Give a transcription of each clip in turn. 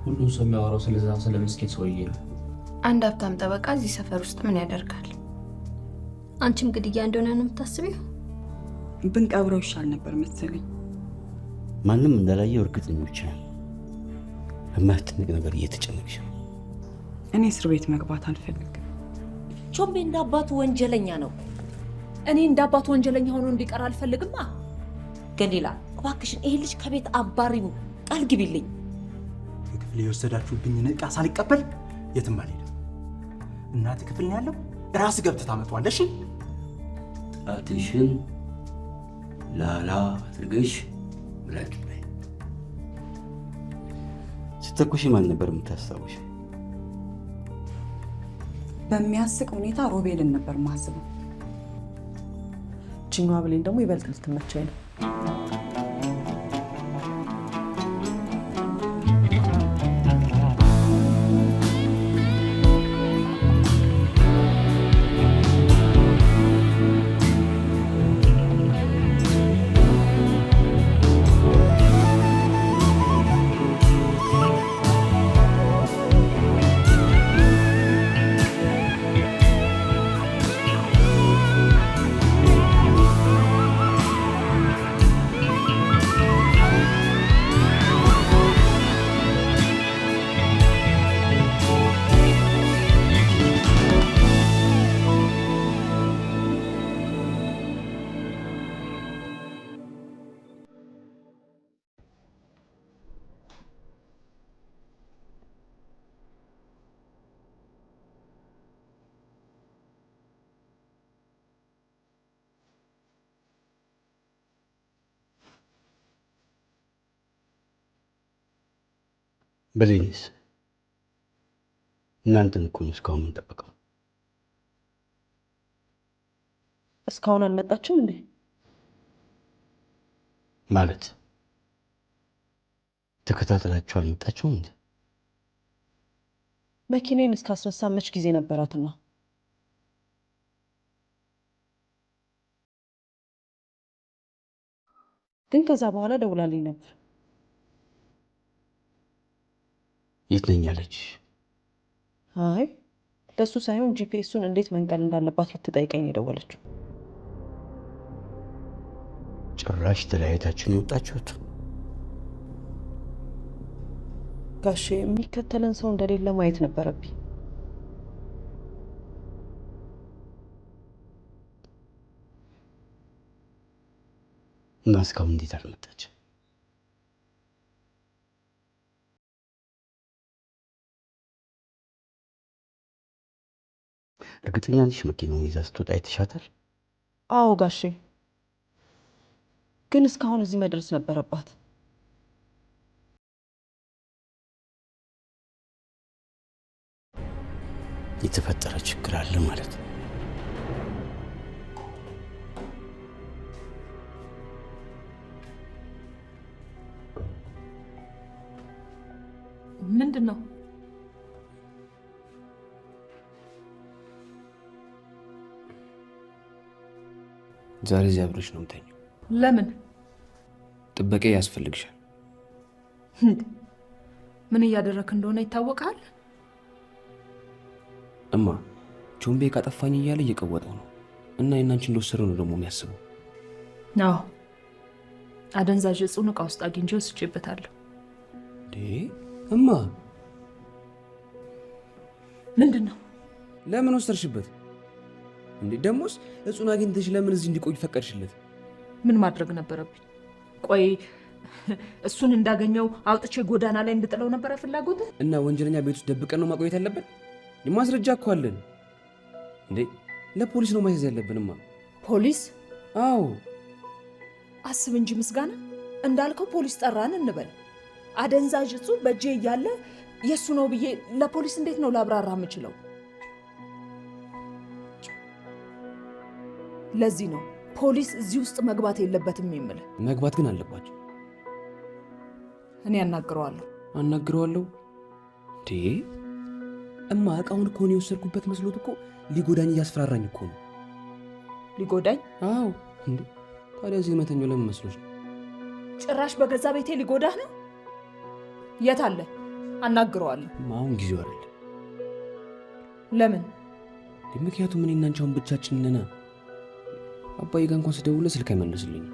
ሁሉም ሰው የሚያወራው ስለዛ ስለምስኪን ሰውዬ ነው። አንድ ሀብታም ጠበቃ እዚህ ሰፈር ውስጥ ምን ያደርጋል? አንቺም ግድያ እንደሆነ ነው የምታስቢው? ብንቀብረው ይሻል ነበር መሰለኝ። ማንም እንዳላየው እርግጠኞች ነን። በማትንቅ ነገር እየተጨነቅሽ ነው። እኔ እስር ቤት መግባት አልፈልግም። ቾምቤ እንደ አባቱ ወንጀለኛ ነው። እኔ እንደ አባቱ ወንጀለኛ ሆኖ እንዲቀር አልፈልግማ። ገሊላ እባክሽን ይሄ ልጅ ከቤት አባሪው ቃል ግቢልኝ። ክፍል የወሰዳችሁብኝ ዕቃ ሳልቀበል የትም አልሄድም። እናት ክፍል ነው ያለው። ራስ ገብተህ ታመጣዋለሽ። ጣትሽን ላላ አድርገሽ ብላቂ ላይ ስትተኩሽ ማን ነበር የምታስታውሽ? በሚያስቅ ሁኔታ ሮቤልን ነበር ማስበው። ቺኛዋ ብሌን ደግሞ ይበልጥ ልትመቸኝ ነው። ብሌንስ እናንተን እኮ ነው እስካሁን የምንጠብቀው። እስካሁን አልመጣችም እንዴ? ማለት ተከታተላችሁ አልመጣችሁም እንዴ? መኪናዬን እስካስነሳ መች ጊዜ ነበራትና። ግን ከዛ በኋላ ደውላልኝ ነበር። የት ነኝ አለች? አይ ለሱ ሳይሆን ጂፒኤሱን እንዴት መንቀል እንዳለባት ልትጠይቀኝ የደወለችው። ጭራሽ ተለያይታችሁ ነው የወጣችሁት? ጋሼ የሚከተለን ሰው እንደሌለ ማየት ነበረብኝ። እና እስካሁን እንዴት አልመጣች? እርግጠኛ ነሽ መኪናውን ይዛ ስትወጣ አይተሻታል? አዎ ጋሼ፣ ግን እስካሁን እዚህ መድረስ ነበረባት። የተፈጠረ ችግር አለ ማለት ነው። ምንድን ነው? ዛሬ እዚህ አብረሽ ነው የምተኛው። ለምን? ጥበቃ ያስፈልግሻል። ምን እያደረክ እንደሆነ ይታወቃል። እማ ቾምቤ ካጠፋኝ እያለ እየቀወጠው ነው እና የናንቺ እንደወሰረ ነው ደግሞ የሚያስበው። አዎ አደንዛዥ እጹን ዕቃ ውስጥ አግኝቼ ወስጄበታለሁ። እማ ምንድን ነው? ለምን ወሰድሽበት እንዴ? ደሞስ እጹን አግኝተሽ ለምን እዚህ እንዲቆይ ፈቀድሽለት? ምን ማድረግ ነበረብኝ? ቆይ እሱን እንዳገኘው አውጥቼ ጎዳና ላይ እንድጥለው ነበረ ፍላጎት? እና ወንጀለኛ ቤት ውስጥ ደብቀን ነው ማቆየት ያለብን? ማስረጃ እኮ አለን እንዴ! ለፖሊስ ነው ማስያዝ ያለብንማ። ፖሊስ? አዎ አስብ እንጂ ምስጋና፣ እንዳልከው ፖሊስ ጠራን እንበል። አደንዛዥ እጹ በእጄ እያለ የእሱ ነው ብዬ ለፖሊስ እንዴት ነው ላብራራ የምችለው? ለዚህ ነው ፖሊስ እዚህ ውስጥ መግባት የለበትም የምልህ። መግባት ግን አለባቸው። እኔ አናግረዋለሁ። አናግረዋለሁ እንዴ? እማ እቃውን እኮ ነው የወሰድኩበት መስሎት እኮ ሊጎዳኝ እያስፈራራኝ እኮ ነው። ሊጎዳኝ? አዎ እንዴ! ታዲያ እዚህ መተኛው ለምን መስሎሽ ነው? ጭራሽ በገዛ ቤቴ ሊጎዳህ ነው? የት አለ? አናግረዋለሁ። አሁን ጊዜው አይደል። ለምን? ምክንያቱም እኔና አንቺ አሁን ብቻችን ነን። አባዬ ጋር እንኳን ስደውልለት ስልክ አይመልስልኝም።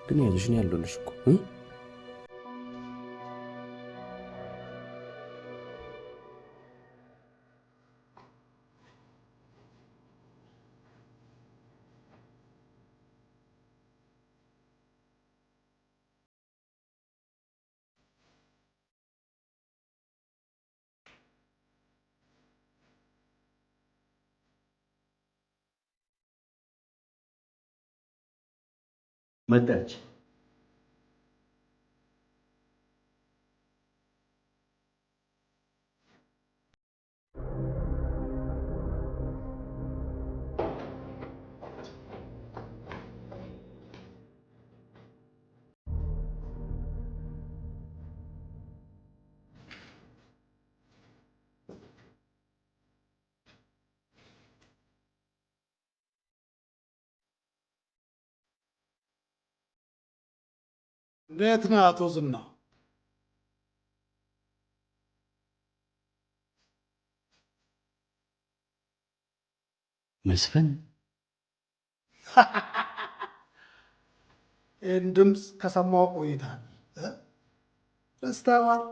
ግን ያዙሽ ነው ያለሁልሽ እኮ መጣች። እንዴት ነህ አቶ ዝና? መስፍን ይህን ድምፅ ከሰማሁ ቆይታል። ደስታዋል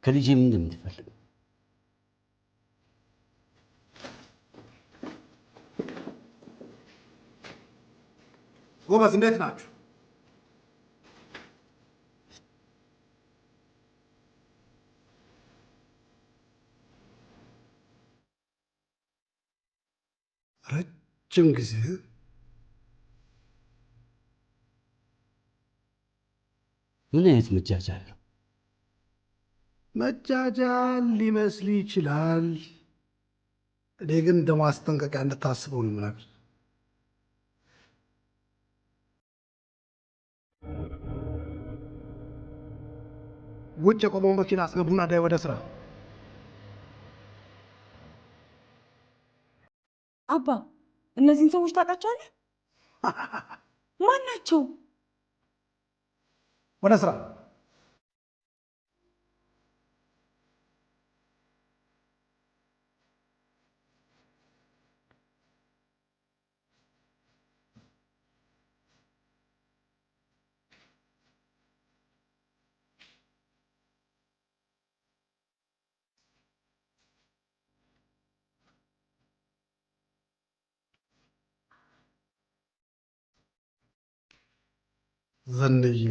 ከልጄ ምን እንደምትፈልገው? ጎበዝ፣ እንዴት ናችሁ? ረጅም ጊዜ ምን አይነት መጃጃል ነው? መጃጃል ሊመስል ይችላል። እኔ ግን እንደ ማስጠንቀቂያ እንድታስበው ነው የምነግርህ። ውጭ የቆመው መኪና አስገቡና ዳይ ወደ ስራ። አባ እነዚህን ሰዎች ታውቃቸዋለህ? ማን ናቸው? ወደ ስራ። ዘንዬ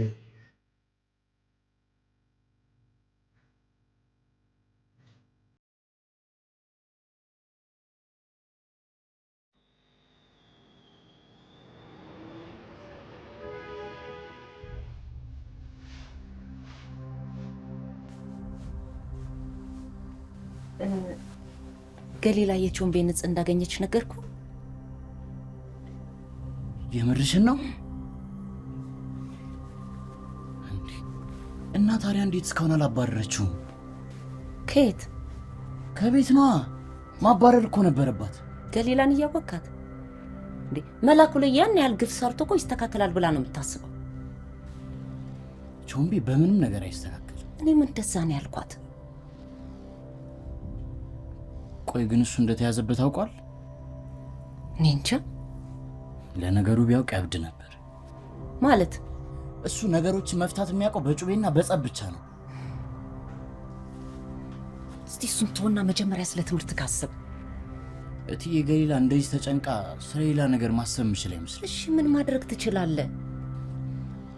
ገሊላ የቾምቤ ንጽ እንዳገኘች ነገርኩ። የምርሽን ነው? እና ታዲያ እንዴት እስካሁን አላባረረችውም? ከየት? ከቤት ነዋ። ማባረር እኮ ነበረባት። ገሊላን እያወካት እንዴ? መላኩ ላይ ያን ያህል ግፍ ሰርቶ እኮ ይስተካከላል ብላ ነው የምታስበው? ቾምቤ በምንም ነገር አይስተካከልም። እኔም እንደዛ ነው ያልኳት። ቆይ ግን እሱ እንደተያዘበት አውቋል? እኔ እንጃ። ለነገሩ ቢያውቅ ያብድ ነበር። ማለት እሱ ነገሮችን መፍታት የሚያውቀው በጩቤና በጸብ ብቻ ነው። እስቲ እሱን ተወና መጀመሪያ ስለ ትምህርት ካስብ። እትዬ ገሊላ እንደዚህ ተጨንቃ ስለ ሌላ ነገር ማሰብ የምችል አይመስል። እሺ ምን ማድረግ ትችላለህ?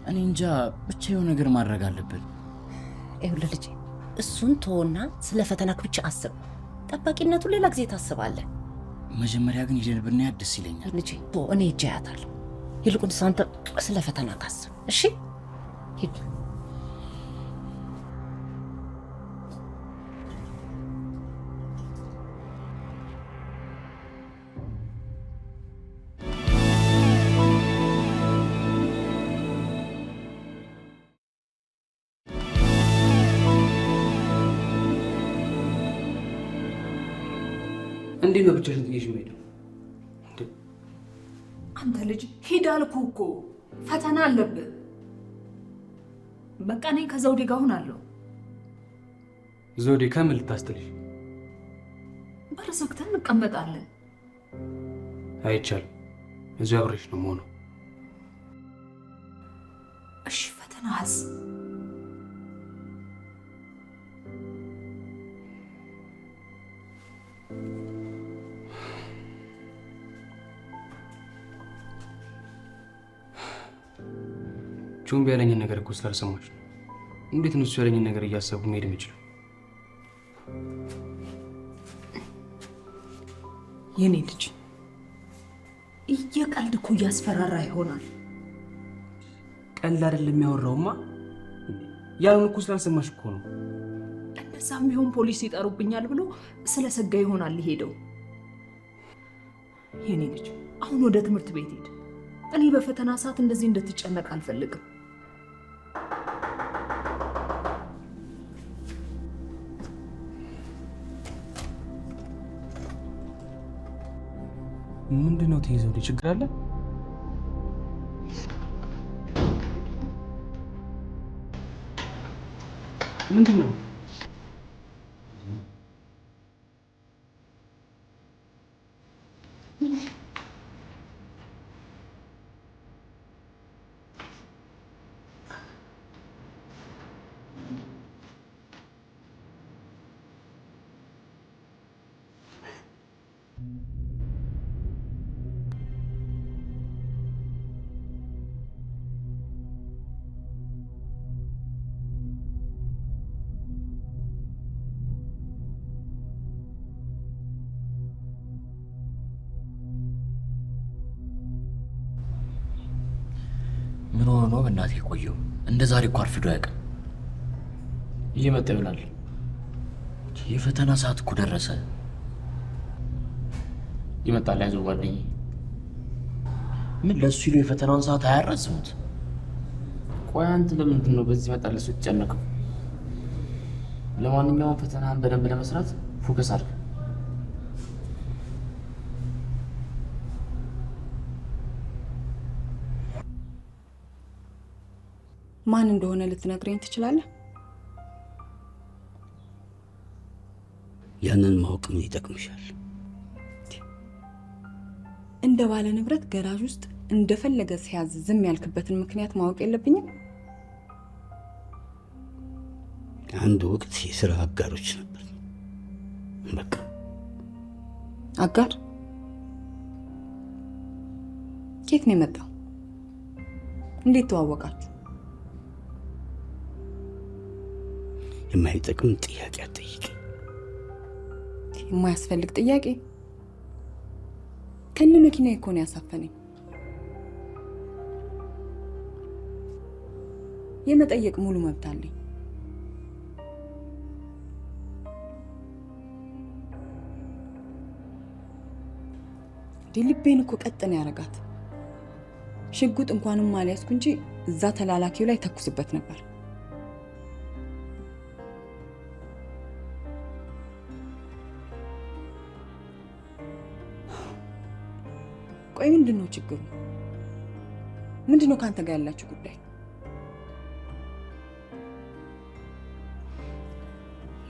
እኔ እንጃ፣ ብቻ የሆነ ነገር ማድረግ አለብን። ይኸውልህ ልጄ፣ እሱን ተወና ስለ ፈተናክ ብቻ አስብ። ጠባቂነቱ ሌላ ጊዜ ታስባለህ። መጀመሪያ ግን ሄደን ብናያት ደስ ይለኛል። ልጄ እኔ ሄጄ አያታለሁ። ይልቁንስ አንተ ስለ ፈተና ካስብ። እሺ ሂድ። እንዴት ነው ብቻሽን ጥዬሽ የምሄደው? አንተ ልጅ ሂድ አልኩህ እኮ ፈተና አለብህ። በቃ እኔ ከዘውዴ ጋር ሆናለሁ። ዘውዴ ከምን ልታስጥልሽ? በር ዘግተን እንቀመጣለን። አይቻልም። እዚሁ አብሬሽ ነው የምሆነው። እሺ ፈተናስ? ቹምቢ ያለኝን ነገር እኮ ስላልሰማች ነው። እንዴት ነው እሱ ያለኝን ነገር እያሰቡ መሄድ የምችለው? የኔ ልጅ እየቀልድ እኮ እያስፈራራ ይሆናል። ቀልድ አይደለም የሚያወራውማ። ያንን እኮ ስላልሰማሽ እኮ ነው። እንደዛም ቢሆን ፖሊስ ይጠሩብኛል ብሎ ስለሰጋ ይሆናል ሊሄደው። የኔ ልጅ አሁን ወደ ትምህርት ቤት ሄድ። እኔ በፈተና ሰዓት እንደዚህ እንድትጨነቅ አልፈልግም። ምንድነው ተይዘው? ችግር አለ? ምንድነው? ምን ሆኖ ነው በእናትህ የቆየው? እንደ ዛሬ እኮ አርፍዶ አያውቅም። እየመጣ ይሆናል። የፈተና ሰዓት እኮ ደረሰ። ይመጣል። አይዞህ ጓደኛዬ። ምን ለሱ ይሉ የፈተናውን ሰዓት አያራዝሙት? ቆይ አንተ ለምንድን ነው በዚህ መጣ ለሱ የተጨነቀው? ለማንኛውም ፈተናህን በደንብ ለመስራት ፎከስ አድርግ። ማን እንደሆነ ልትነግረኝ ትችላለህ? ያንን ማወቅ ምን ይጠቅምሻል? እንደ ባለ ንብረት ገራዥ ውስጥ እንደፈለገ ሲያዝ ዝም ያልክበትን ምክንያት ማወቅ የለብኝም? አንድ ወቅት የሥራ አጋሮች ነበር። በቃ አጋር? ከየት ነው የመጣው? እንዴት ተዋወቃችሁ? የማይጠቅም ጥያቄ አትጠይቂ። የማያስፈልግ ጥያቄ? ከነ መኪና እኮ ነው ያሳፈነኝ። የመጠየቅ ሙሉ መብት አለኝ። ልቤን እኮ ቀጥን ያረጋት። ሽጉጥ እንኳንም አልያዝኩ እንጂ እዛ ተላላኪው ላይ ተኩስበት ነበር። ቆይ ምንድነው ችግሩ? ምንድነው ካንተ ጋር ያላችሁ ጉዳይ?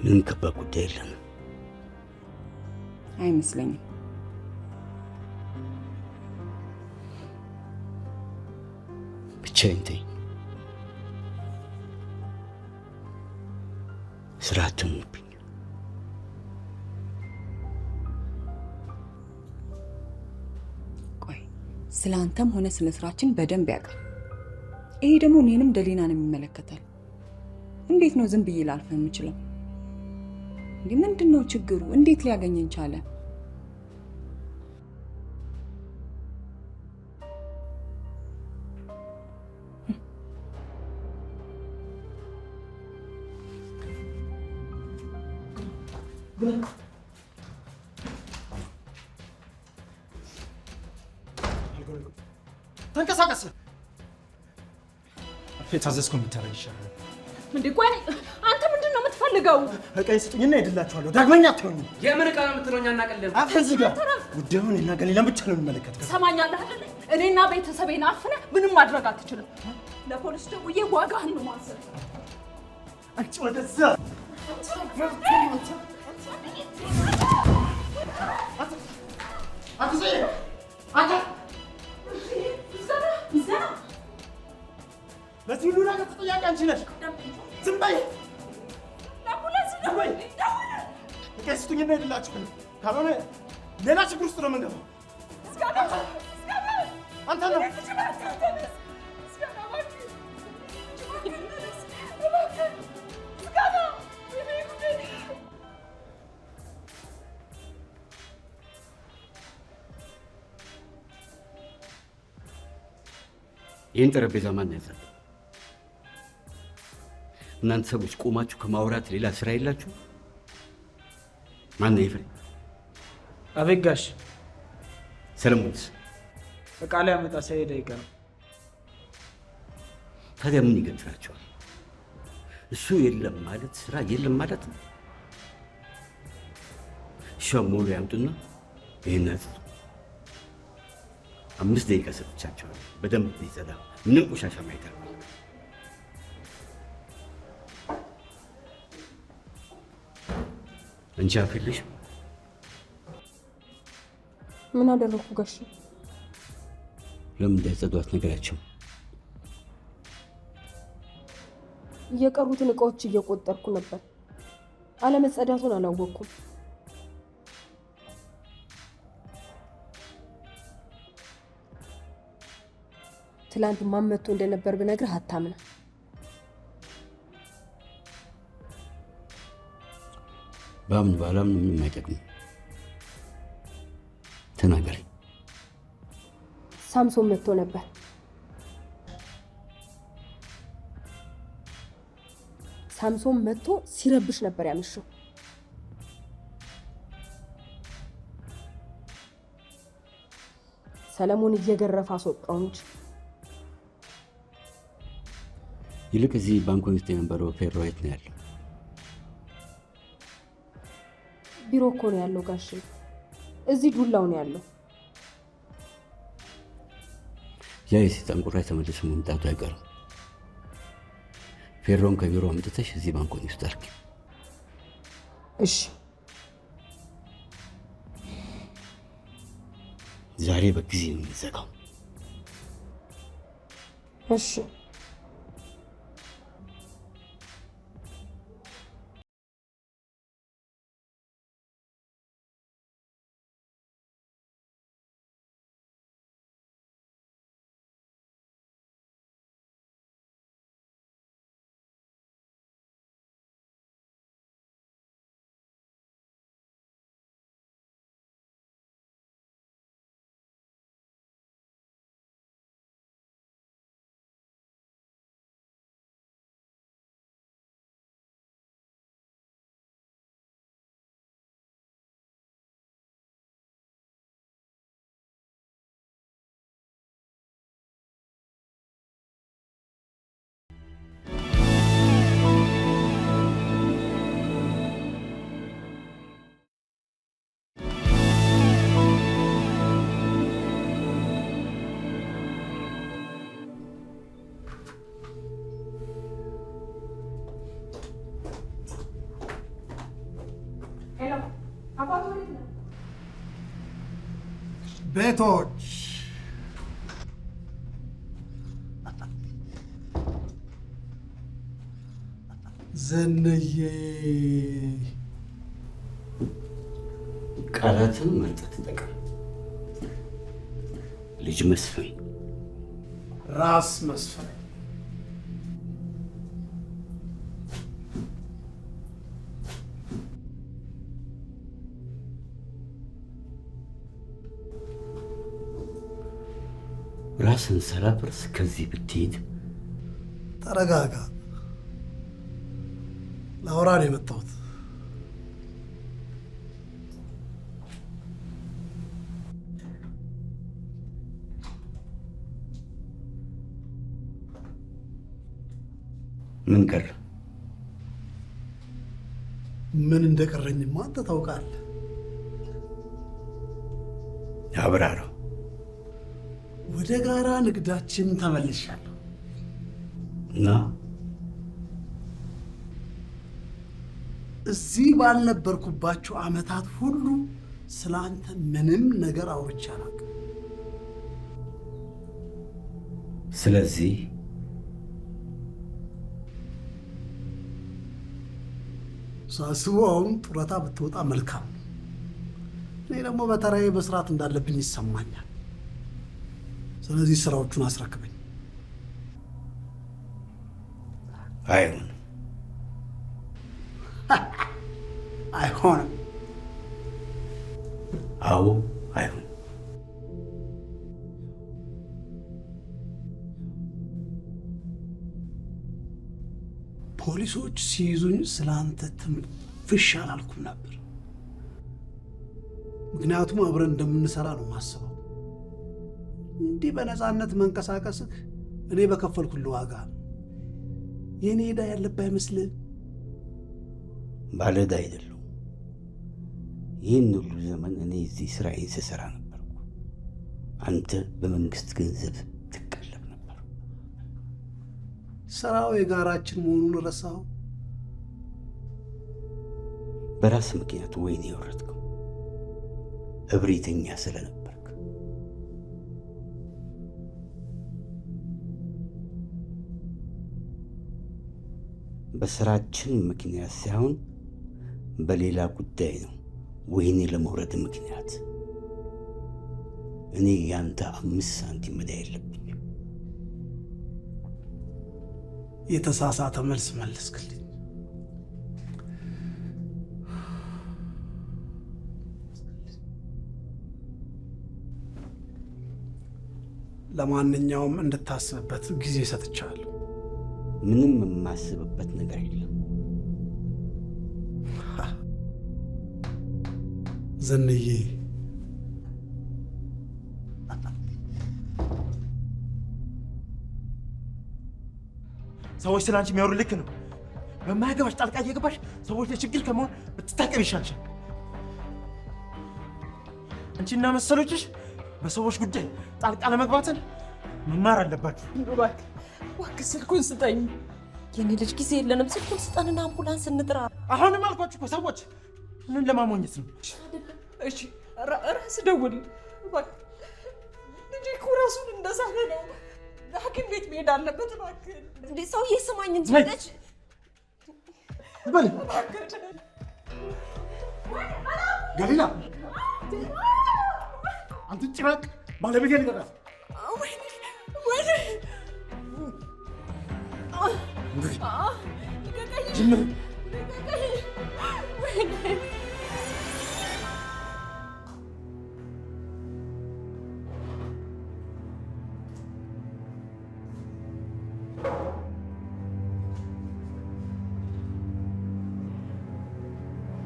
ምንም ከባድ ጉዳይ የለንም። አይመስለኝም። ብቻዬን ተይኝ። ስራ አትሁንብኝ። ስለ አንተም ሆነ ስለ ስራችን በደንብ ያውቃል። ይሄ ደግሞ እኔንም ደሊናን የሚመለከታል። እንዴት ነው ዝም ብዬ ላልፈ የምችለው? ምንድነው ችግሩ? እንዴት ሊያገኘን ቻለ? ተንቀሳቀስ። የታዘዝኩን ብታረግ ይሻላል። እንዴ ቆይ አንተ ምንድን ነው የምትፈልገው? የምትፈልገው? እቃዬ ስጡኝና ሄድላችኋለሁ። ዳግመኛ አትሆኝ። የምን ዕቃ ነው የምትለኝ? አናቀልም። አፍህን ዝጋ። ጉዳዩን እና ገሊላን ብቻ ነው የሚመለከተው። ትሰማኛለህ አይደል? እኔና ቤተሰቤን አፍነህ ምንም ማድረግ አትችልም። ለፖሊስ ደውዬ ዋጋህን ነው ማሰብ። አንቺ ወደዛ ለዚህ ሁሉ ነገር ተጠያቂ አንቺ ነሽ። ዝም በይ። እቃዬ ስጡኝና ሄድላችኋለሁ። ካልሆነ ሌላ ችግር ውስጥ ነው የምንገባው። አንተ ነው ይህን ጠረጴዛ ማን ያዘ? እናንተ ሰዎች ቆማችሁ ከማውራት ሌላ ስራ የላችሁ? ማን ነው ይፍሬ? አቤት ጋሽ። ሰለሞንስ? ዕቃ ላይ አመጣ ሳይሄድ አይቀርም። ታዲያ ምን ይገጥራቸዋል? እሱ የለም ማለት ስራ የለም ማለት ነው። ሸሞሉ ያምጡና ይህን ያዙ። 5 ደቂቃ ሰጥቻቸዋለሁ። በደንብ ይጸዳ፣ ምንም ቆሻሻ ማየት አለ። አንቺ አፍልሽ ምን አደረኩ ጋሽ? ለምን እንዳይጸዷት ነገራቸው። የቀሩትን እቃዎች እየቆጠርኩ ነበር። አለመጸዳቱን አላወቅኩም። ትላንት ማን መጥቶ እንደነበር ብነግርህ አታምና። በአምን ባላምን ምንም አይጠቅምም። ተናገሪ። ሳምሶን መጥቶ ነበር። ሳምሶን መጥቶ ሲረብሽ ነበር ያመሸው። ሰለሞን እየገረፈ አስወጣው እንጂ። ይልቅ እዚህ ባንክ ውስጥ የነበረው ፌሮ የት ነው ያለው? ቢሮ እኮ ነው ያለው ጋሽ። እዚህ ዱላው ነው ያለው። ያ የሰይጣን ቁራጭ ተመልሶ መምጣቱ አይቀርም። ፌሮን ከቢሮ አምጥተሽ እዚህ ባንክ ውስጥ አድርጊ። እሺ። ዛሬ በጊዜ ነው የሚዘጋው። እሺ። ቤቶች ዘንዬ ቃላትን መርጠህ ተጠቀም። ልጅ መስፍን፣ ራስ መስፍን፣ ራስን ሳላፈርስ ከዚህ ብትሄድ። ተረጋጋ። ላውራ ነው የመጣሁት። ምን ቀረ? ምን እንደቀረኝማ አንተ ታውቃለህ። አብራራው። ወደ ጋራ ንግዳችን ተመልሻለሁ እና እዚህ ባልነበርኩባቸው ዓመታት ሁሉ ስላንተ ምንም ነገር አውርቼ አላውቅም። ስለዚህ ሳስበው አሁን ጡረታ ብትወጣ መልካም ነው። እኔ ደግሞ በተራዬ መስራት እንዳለብኝ ይሰማኛል። ስለዚህ ስራዎቹን አስረክበኝ። አይሆንም። አይሆንም። አዎ አይሆንም። ፖሊሶች ሲይዙኝ ስላንተ ትንፍሽ አላልኩም ነበር። ምክንያቱም አብረን እንደምንሰራ ነው ማስበው። እንዲህ በነፃነት መንቀሳቀስህ እኔ በከፈልኩልህ ዋጋ የእኔ ዕዳ ያለብህ አይመስልህም? ባለዕዳ አይደለሁም። ይህን ሁሉ ዘመን እኔ እዚህ ስራዬን ስሰራ ነበርኩ። አንተ በመንግስት ገንዘብ ትቀለብ ነበር። ስራው የጋራችን መሆኑን ረሳኸው? በራስ ምክንያት ወይኔ የወረድከው እብሪተኛ ስለነበርክ። በስራችን ምክንያት ሳይሆን በሌላ ጉዳይ ነው ወይኔ ለመውረድ ምክንያት። እኔ ያንተ 5 ሳንቲም ዕዳ የለብኝም። የተሳሳተ መልስ መለስክልኝ። ለማንኛውም እንድታስብበት ጊዜ ሰጥቻለሁ። ምንም የማስብበት ነገር የለም። ዝንዬ ሰዎች ስለ አንቺ የሚያወሩ ልክ ነው። በማያገባሽ ጣልቃ እየገባሽ ሰዎች ለችግር ከመሆን ብትታቀብ ይሻልሻል። አንቺና መሰሎችሽ በሰዎች ጉዳይ ጣልቃ ለመግባትን መማር አለባችሁ። እባክህ ስልኩን ስጠኝ። የኔ ልጅ ጊዜ የለንም። ስልኩን ስጠንና አምቡላንስ እንጥራ። አሁንም አልኳችሁ እኮ ሰዎች ምን ለማሞኘት ነው? እሺ ራስ ደውል። ልጄ እኮ ራሱን እንደሳተ ነው። ሐኪም ቤት መሄድ አለበት። እባክህ እንዴ ሰውዬ ስማኝ እንጂ ልጅ ገሊላ፣ አንተ ጭራቅ ባለቤቴ ልቀቃት።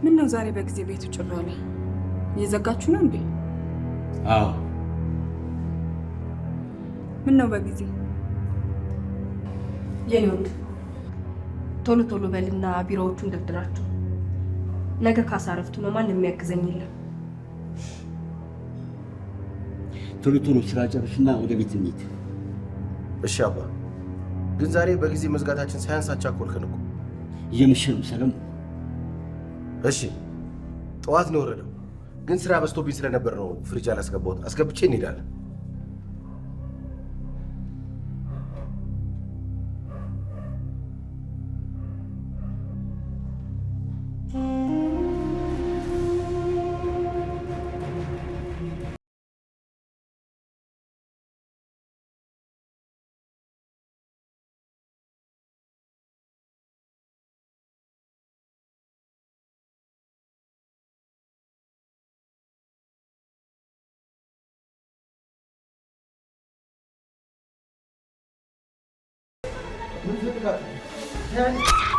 ምን ነው ዛሬ በጊዜ ቤቱ ጭር አለ? እየዘጋችሁ ነው እንዴ? አዎ። ምን ነው በጊዜ? የኔ ወንድ ቶሎ ቶሎ በልና ቢሮዎቹን ደርድራቸው። ነገ ካሳረፍቱ ነው ማንም የሚያግዘኝ የለም። ቶሎ ቶሎ ስራ ጨርሽና ወደ ቤት እንሂድ። እሺ አባ፣ ግን ዛሬ በጊዜ መዝጋታችን ሳያንሳቸው አኮልከን እኮ። እየመሸ ነው ሰለሞን። እሺ ጠዋት ነው ወረደው፣ ግን ስራ በዝቶብኝ ስለነበር ነው ፍሪጅ አላስገባሁት። አስገብቼ እንሄዳለን። ምን ትፈልጋለህ?